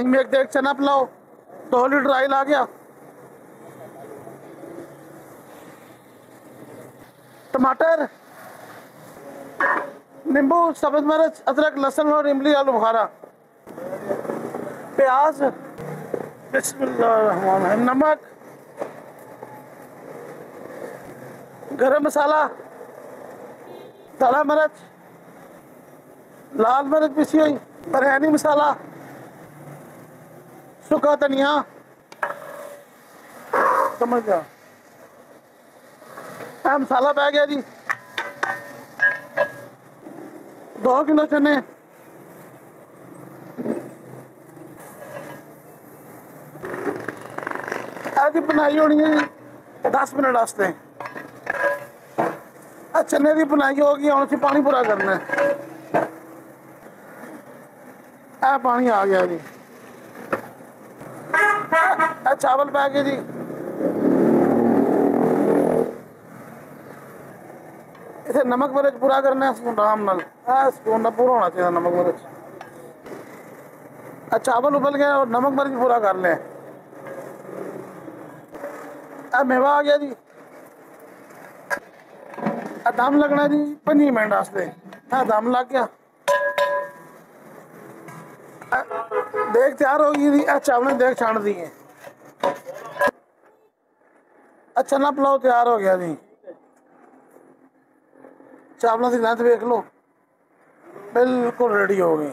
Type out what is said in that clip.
में एक देख चना पुलाव, 2 लीटर ऑयल आ गया, टमाटर, नींबू, सब्ज मिर्च, अदरक, लहसुन और इमली, आलू बुखारा, प्याज, बिस्मिल्लाहिर्रहमानिर्रहीम, नमक, गरम मसाला, काला मिर्च, लाल मिर्च पिसी हुई, बिरयानी मसाला, सूखा धनिया, समझ गया। मसाला पै गया जी, 2 किलो चने, ऐसी बनाई होनी है जी 10 मिनट वास्ते। चने की बनाई होगी, हम उसे पानी पूरा करना है। पानी आ गया जी, चावल पै गए जी, इसे नमक मिर्च पूरा करना है आराम नाल, स्पून ना पूरा होना चाहिए नमक मिर्च। चावल उबल गए और नमक मिर्च पूरा कर लें। मेवा आ गया जी, दम लगना जी 5 मिनट वास्ते। दम लग गया, देख तैयार हो गई जी। चावल देख छान दी है, चना पुलाव तैयार हो गया जी। चावलों की लेंथ देख लो, बिल्कुल रेडी हो गई।